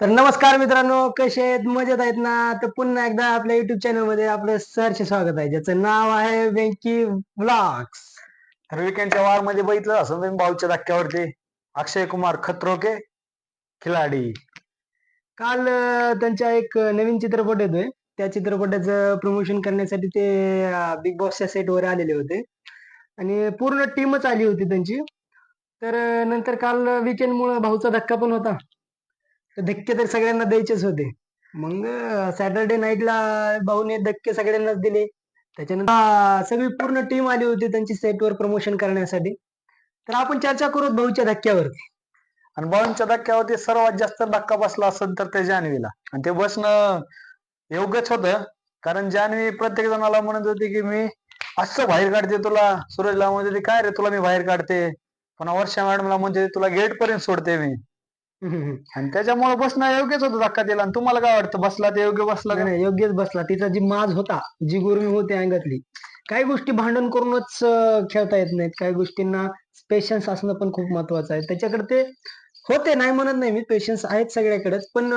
तर नमस्कार मित्रांनो, कसे आहेत? मजेत आहेत ना? तर पुन्हा एकदा आपल्या युट्यूब चॅनल मध्ये आपलं सहर्ष स्वागत आहे, ज्याचं नाव आहे वेंकी व्लॉग्स. तर विकेंडच्या वार मध्ये बघितलं असं तुम्ही भाऊच्या धक्क्यावरती अक्षय कुमार खतरो के खिलाडी. काल त्यांचा एक नवीन चित्रपट येतोय. त्या चित्रपटाचं प्रमोशन करण्यासाठी ते बिग बॉसच्या सेटवर आलेले होते आणि पूर्ण टीमच आली होती त्यांची. तर नंतर काल मुळे भाऊचा धक्का पण होता. तर धक्के तर सगळ्यांना द्यायचेच होते. मग सॅटर्डे नाईटला भाऊने धक्के सगळ्यांनाच दिले. त्याच्यानंतर सगळी पूर्ण टीम आली होती त्यांची सेटवर प्रमोशन करण्यासाठी. तर आपण चर्चा करू भाऊच्या धक्क्यावरती. आणि भाऊंच्या धक्क्यावरती सर्वात जास्त धक्का बसला असेल तर ते जान्हवीला, आणि ते बसणं योग्यच होतं. कारण जान्हवी प्रत्येक जणाला म्हणत होती की मी असं बाहेर काढते तुला. सूरजला म्हणत होती काय रे तुला मी बाहेर काढते, पण वर्षा मॅडमला म्हणते तुला गेट पर्यंत सोडते मी. आणि त्याच्यामुळे बसणं योग्यच होतं धक्का दिला. आणि तुम्हाला काय वाटतं, बसला ते योग्य बसला नाही का? नाही, योग्यच बसला. तिचा जी माज होता, जी गुरमी होती अंगातली, काही गोष्टी भांडण करूनच खेळता येत नाहीत. काही गोष्टींना पेशन्स असणं पण खूप महत्वाचं आहे. त्याच्याकडे ते होते, नाही म्हणत नाही मी, पेशन्स आहेत सगळ्याकडेच. पण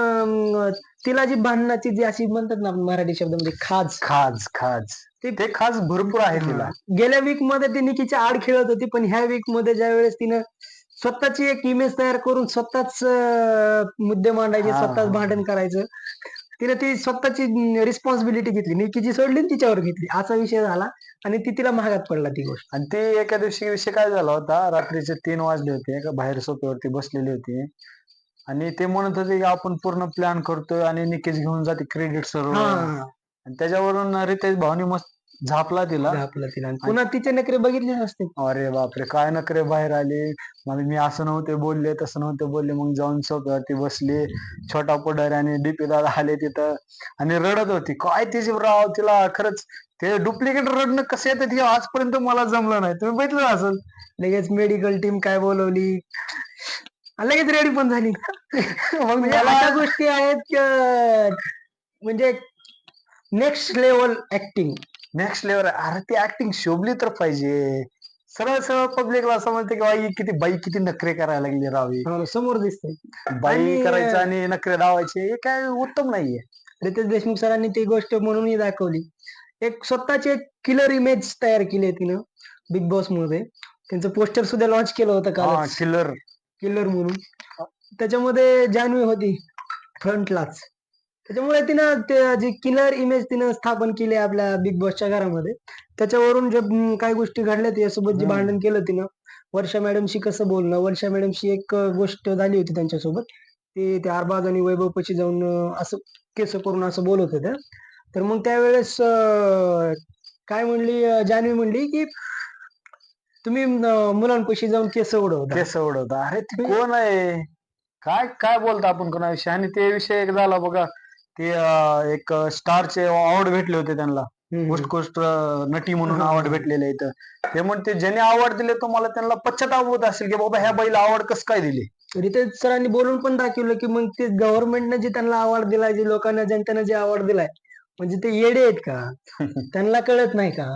तिला जी भांडणाची जी अशी म्हणतात ना आपण मराठी शब्दामध्ये खाज, खाज खाज ते ते खाज भरपूर आहे तिला. गेल्या वीक मध्ये ती निकीच्या आड खेळत होती, पण ह्या वीक मध्ये ज्या वेळेस तिनं स्वतःची एक इमेज तयार करून स्वतःच मुद्दे मांडायचे, हा स्वतःच हा भांडण करायचं, तिने ती स्वतःची रिस्पॉन्सिबिलिटी घेतली. निकीची सोडली आणि तिच्यावर घेतली, असा विषय झाला आणि ती तिला महागात पडला ती गोष्ट. आणि ते एका दिवशी विषय काय झाला होता, रात्रीचे 3 वाजले होते, एका बाहेर सोफ्यावरती बसलेले होते आणि ते म्हणत होते की आपण पूर्ण प्लॅन करतोय आणि निकेश घेऊन जाते क्रेडिट सर्व. हा, आणि त्याच्यावरून रितेश भाऊनी मस्त झापला तिला. आपला तिला आणि आणि पुन्हा तिचे नखरे बघितले नसते. अरे बापरे काय नखरे बाहेर आले. मला मी असं नव्हते बोलले तसं नव्हते बोलले. मग जाऊन सोफ्यावरती बसले. छोटा पुढारी आणि डीपी दादा आले तिथं आणि रडत होती. काय तिची राव, तिला खरंच ते डुप्लिकेट रडणं कसं येतं हे आजपर्यंत मला जमलं नाही. तुम्ही बघितलं असेल. लगेच मेडिकल टीम काय बोलवली आणि लगेच रेडी पण झाली. मग म्हणजे मला अशा गोष्टी आहेत म्हणजे next level acting. Next level. अरे ती ऍक्टिंग शोभली तर पाहिजे. सरळ सरळ पब्लिकला समजते की बाई किती नखरे करायला लागली रावी. समोर दिसतंय. बाई आणि करायचं आणि नखरे लावायचे हे काय उत्तम नाहीये. रितेश देशमुख सरांनी ती गोष्ट म्हणूनही दाखवली. एक स्वतःची एक किलर इमेज तयार केली आहे तिनं बिग बॉस मध्ये. त्यांचं पोस्टर सुद्धा लॉन्च केलं होतं हा कालच, किलर. किलर म्हणून. त्याच्यामध्ये जान्हवी होती फ्रंटलाच. त्याच्यामुळे तिनं ते जी किलर इमेज तिनं स्थापन केली आहे आपल्या बिग बॉसच्या घरामध्ये. त्याच्यावरून जे काही गोष्टी घडल्या त्याच्यासोबत जे भांडण केलं तिनं, वर्षा मॅडमशी कसं बोलणं, वर्षा मॅडमशी एक गोष्ट झाली होती त्यांच्यासोबत. ते अरबाज आणि वैभव पशी जाऊन असं केस करून असं बोलत होत्या. तर मग त्यावेळेस काय म्हणली, जान्हवी म्हणली की तुम्ही मुलांपाशी जाऊन केस उडवता. केस उडवता. अरे ती कोण आहे, काय काय बोलता आपण कोणाविषयी. आणि ते विषय एक झाला बघा. ते एक स्टारचे अवॉर्ड भेटले होते त्यांना. उत्कृष्ट नटी म्हणून अवॉर्ड भेटलेले इथं. ते म्हणते ज्याने अवॉर्ड दिले तुम्हाला त्यांना पश्चाताप होत असेल की बाबा ह्या बाईला अवॉर्ड कसं काय दिले. रितेश सरांनी बोलून पण दाखवलं की मग ते गव्हर्नमेंटने जे त्यांना अवॉर्ड दिलाय, जे लोकांना जनतेनं जे अवॉर्ड दिलाय, म्हणजे ते येडे आहेत का? त्यांना कळत नाही का?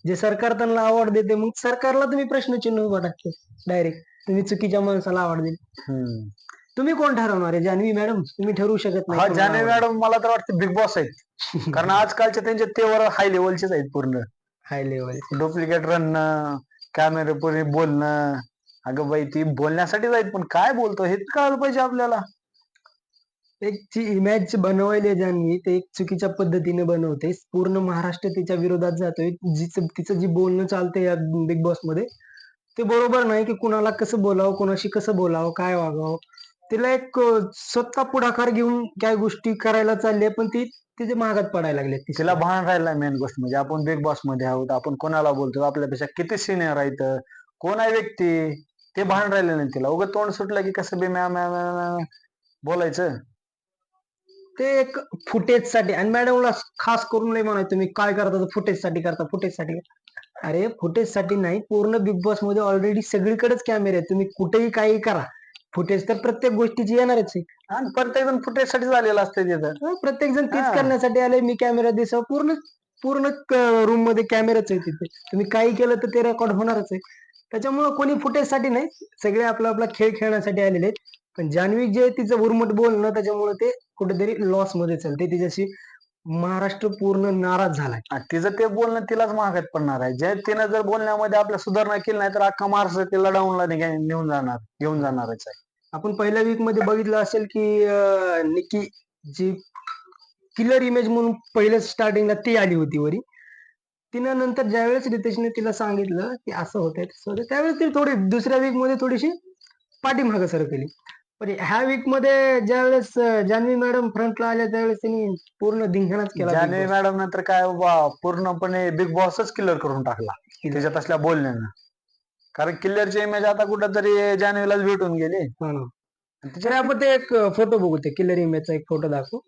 जे सरकार त्यांना अवॉर्ड देते, मग सरकारला तुम्ही प्रश्नचिन्ह उभा टाकतो डायरेक्ट. तुम्ही चुकीच्या माणसाला अवॉर्ड दिले. तुम्ही कोण ठरवणार आहे? जान्हवी मॅडम तुम्ही ठरवू शकत नाही हा कोणाला जान्हवी award मॅडम मला तर वाटतं बिग बॉस आहेत. द्यायचं. कारण आजकालचे त्यांचे तेवर हाय लेवलचेच आहेत पूर्ण. High level. डुप्लिकेट रनणं, कॅमेरे पुढे बोलणं. अगं बाई ती बोलण्यासाठीच आहेत, पण काय बोलतो हे तर कळलं पाहिजे आपल्याला. एक जी इमेज बनवायला जान्हवी ते एक चुकीच्या पद्धतीने बनवते. पूर्ण महाराष्ट्र तिच्या विरोधात जातोय. तिचं जी बोलणं चालतंय या बिग बॉस मध्ये, ते बरोबर नाही की कुणाला कसं बोलावं, कोणाशी कसं बोलावं, काय वागावं. तिला एक स्वतः पुढाकार घेऊन काय गोष्टी करायला चालली पण ती तिचे महागात पडायला लागले. तिला भान राहिला मेन गोष्ट म्हणजे आपण बिग बॉस मध्ये आहोत. आपण कोणाला बोलतो, आपल्यापेक्षा किती सिनियर आहेत, कोण आहे व्यक्ती, ते भान राहिलं नाही तिला. उगं तोंड सुटलं की कसं बी म्या म्या म्या म्या बोलायचं. ते एक फुटेजसाठी. आणि मॅडमला खास करून नाही म्हणायचं तुम्ही काय करता फुटेजसाठी करता, फुटेजसाठी. अरे फुटेजसाठी नाही, पूर्ण बिग बॉस मध्ये ऑलरेडी सगळीकडेच कॅमेरे आहेत. तुम्ही कुठेही काही करा, फुटेज तर प्रत्येक गोष्टीची येणारच आहे. आणि प्रत्येक जण फुटेजसाठी झालेलं असते तिथं. प्रत्येक जण तीच हा. करण्यासाठी आले, मी कॅमेरा दिसाव. पूर्ण पूर्ण रूम मध्ये कॅमेराच आहे तिथे. तुम्ही काही केलं तर ते रेकॉर्ड होणारच आहे. त्याच्यामुळे कोणी फुटेजसाठी नाही, सगळे आपला आपला खेळ खेळण्यासाठी आलेले आहेत. पण जान्हवी जे तिचं उर्मट बोलणं त्याच्यामुळे ते कुठेतरी लॉस मध्ये चालते. तिच्याशी महाराष्ट्र पूर्ण नाराज झालाय. आणि तिचं ते बोलणं तिलाच महागात पडणार आहे. जे तिनं जर बोलण्यामध्ये आपल्या सुधारणा केली नाही तर अख्खा महाराष्ट्र तिला डाऊनला घेऊन जाणारच आहे. आपण पहिल्या वीक मध्ये बघितलं असेल की निकी जी किलर इमेज म्हणून पहिल्या स्टार्टिंगला ती आली होती वरी. तिनं नंतर ज्यावेळेस रितेशने तिला सांगितलं की असं होतंय तसं होतंय त्यावेळेस ती थोडी दुसऱ्या वीक मध्ये थोडीशी पाठीमागे सरकली. पण ह्या वीक मध्ये ज्यावेळेस जान्हवी मॅडम फ्रंटला आल्या त्यावेळेस त्यांनी पूर्ण धिंगाणाच केला. जान्हवी मॅडम नंतर काय पूर्णपणे बिग बॉसच किलर करून टाकला त्याच्यात असल्या बोलण्यानं. कारण किल्लरची इमेज आता कुठंतरी जान्हवीलाच भेटून गेली. तर आपण ते एक फोटो बघू, ते किलर इमेजचा एक फोटो दाखवू.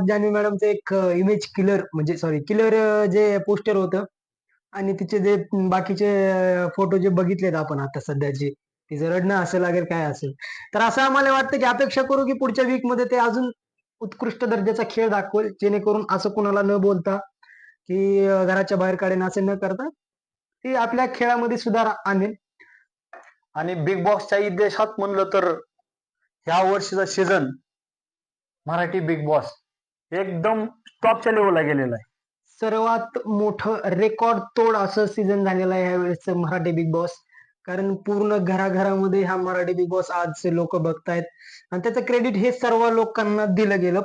जान्हवी मॅडमचं एक इमेज किलर म्हणजे सॉरी किलर जे पोस्टर होतं आणि तिचे जे बाकीचे फोटो जे बघितलेत आपण आता सध्याचे, तिचं रडणं असेल अगर काय असेल, तर असं आम्हाला वाटतं की अपेक्षा करू की पुढच्या वीक मध्ये ते अजून उत्कृष्ट दर्जाचा खेळ दाखवेल, जेणेकरून असं कुणाला न बोलता की घराच्या बाहेर काढेन असं न करता ती आपल्या खेळामध्ये सुधार आणेल. आणि बिग बॉसच्या इतिहासात म्हणलं तर ह्या वर्षीचा सीझन मराठी बिग बॉस एकदम टॉपच्या लेवलला गेलेला आहे. सर्वात मोठं रेकॉर्ड तोड असं सीझन झालेलं आहे यावेळेस मराठी बिग बॉस. कारण पूर्ण घराघरामध्ये हा मराठी बिग बॉस आज लोक बघतायत आणि त्याचं क्रेडिट हे सर्व लोकांना दिलं गेलं.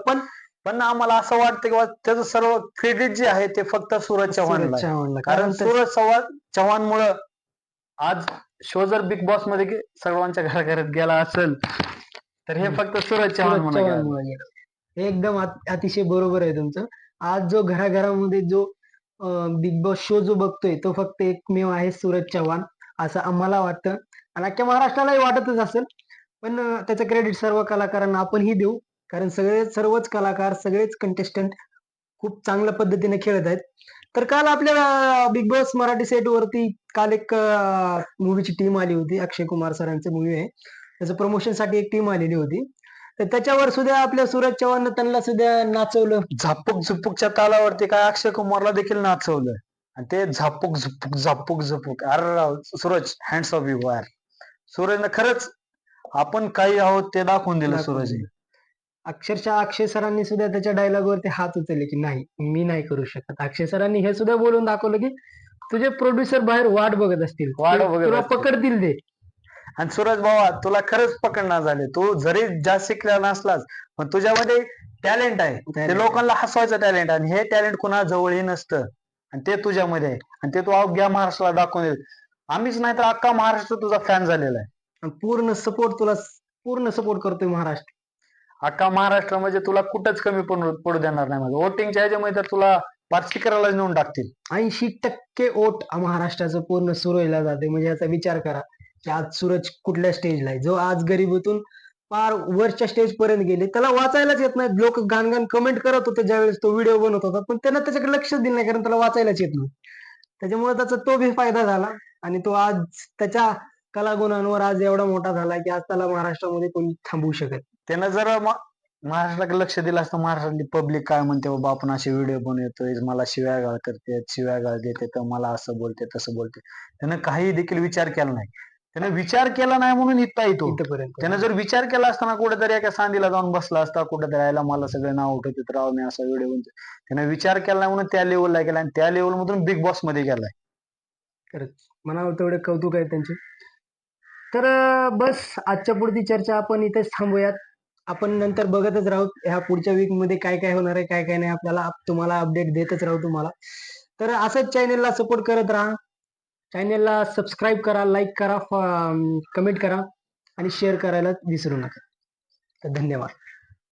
पण आम्हाला असं वाटतं की त्याचं सर्व क्रेडिट जे आहे ते फक्त सूरज चव्हाणला आहे. कारण सूरज चव्हाणमुळं आज शो जर बिग बॉस मध्ये सर्वांच्या घराघरात गेला असेल तर हे फक्त सूरज चव्हाणमुळे. एकदम अतिशय बरोबर आहे तुमचं. आज जो घराघरामध्ये जो बिग बॉस शो जो बघतोय तो फक्त एकमेव आहे सूरज चव्हाण, असं आम्हाला वाटतं आणि अख्ख्या महाराष्ट्रालाही वाटतच असेल. पण त्याचं क्रेडिट सर्व कलाकारांना आपणही देऊ, कारण सर्वच कलाकार सगळेच कंटेस्टंट खूप चांगल्या पद्धतीने खेळत आहेत. तर काल आपल्या बिग बॉस मराठी सेट वरती काल एक मूवीची टीम आली होती. अक्षय कुमार सरांचं मूवी आहे, त्याचं प्रमोशनसाठी एक टीम आलेली होती. तर त्याच्यावर सुद्धा आपल्या सूरज चव्हाण त्यांना सुद्धा नाचवलं. झापूक झुपूकच्या तालावरती काय अक्षय कुमारला देखील नाचवलं आणि ते झापूक झुपूक झापूक झुपूक. अरे सूरज, हँड्स ऑफ यू यार. सूरजनं खरंच आपण काही आहोत ते दाखवून दिलं सूरजने. अक्षरशः अक्षय सरांनी सुद्धा त्याच्या डायलॉग वरती हात उचलले की नाही, मी नाही करू शकत. अक्षय सरांनी हे सुद्धा बोलून दाखवलं की तुझे प्रोड्युसर बाहेर वाट बघत असतील, तुला पकडतील ते. आणि सूरज भावा, तुला खरंच पकडणार झाले. तू जरी जास्त शिकलेला नसलास पण तुझ्यामध्ये टॅलेंट आहे, ते लोकांना हसवायचं टॅलेंट आहे. आणि हे टॅलेंट कुणा जवळही नसतं आणि ते तुझ्यामध्ये आहे आणि ते तू अवघ्या महाराष्ट्राला दाखवून देईल. आम्हीच नाही तर अख्खा महाराष्ट्र तुझा फॅन झालेला आहे. पूर्ण सपोर्ट करतोय महाराष्ट्र. अख्खा महाराष्ट्र म्हणजे तुला कुठंच कमी पडू देणार नाही. माझं वोटिंगच्या ह्याच्यामध्ये तर तुला पार्शिकराला नेऊन टाकतील. 80% वोट महाराष्ट्राचं पूर्ण सुरजला जाते. म्हणजे याचा विचार करा की आज सूरज कुठल्या स्टेजला आहे, जो आज गरिबीतून फार वरच्या स्टेज पर्यंत गेले. त्याला वाचायलाच येत नाही. लोक गाणगाण कमेंट करत होते ज्यावेळेस तो व्हिडिओ बनवत होता, पण त्यानं त्याच्याकडे लक्षच दिलं नाही, कारण त्याला वाचायलाच येत नाही. त्याच्यामुळे त्याचा तो बी फायदा झाला आणि तो आज त्याच्या कलागुणांवर आज एवढा मोठा झाला की आज त्याला महाराष्ट्रामध्ये कोणी थांबवू शकत. त्यानं जर महाराष्ट्राकडे लक्ष दिलं असतं, महाराष्ट्रातली पब्लिक काय म्हणते, बाबा आपण असे व्हिडिओ बनवतोय, मला शिव्यागाळ करते, शिव्यागाळ देते, तर मला असं बोलते तसं बोलते. त्यानं काही देखील विचार केला नाही. त्यानं विचार केला नाही म्हणून इथपर्यंत. त्यानं जर विचार केला असताना कुठेतरी एका सांदीला जाऊन बसला असता, कुठेतरी यायला मला सगळे नाव उठवते राव मी असा व्हिडिओ बनतो. त्यानं विचार केला नाही म्हणून त्या लेवलला गेला आणि त्या लेवल मधून बिग बॉस मध्ये गेलाय. खरंच मनावर तेवढे कौतुक आहे त्यांचे. तर बस आजच्या पुढची चर्चा आपण इथेच थांबूयात. आपण नंतर बघतच राहू ह्या पुढच्या वीक मध्ये काय काय होणार आहे, काय काय नाही. आपल्याला तुम्हाला अपडेट देतच राहू तुम्हाला. तर असंच चॅनेलला सपोर्ट करत राहा. चॅनेलला सबस्क्राईब करा, लाईक करा, कमेंट करा आणि शेअर करायला विसरू नका. तर धन्यवाद.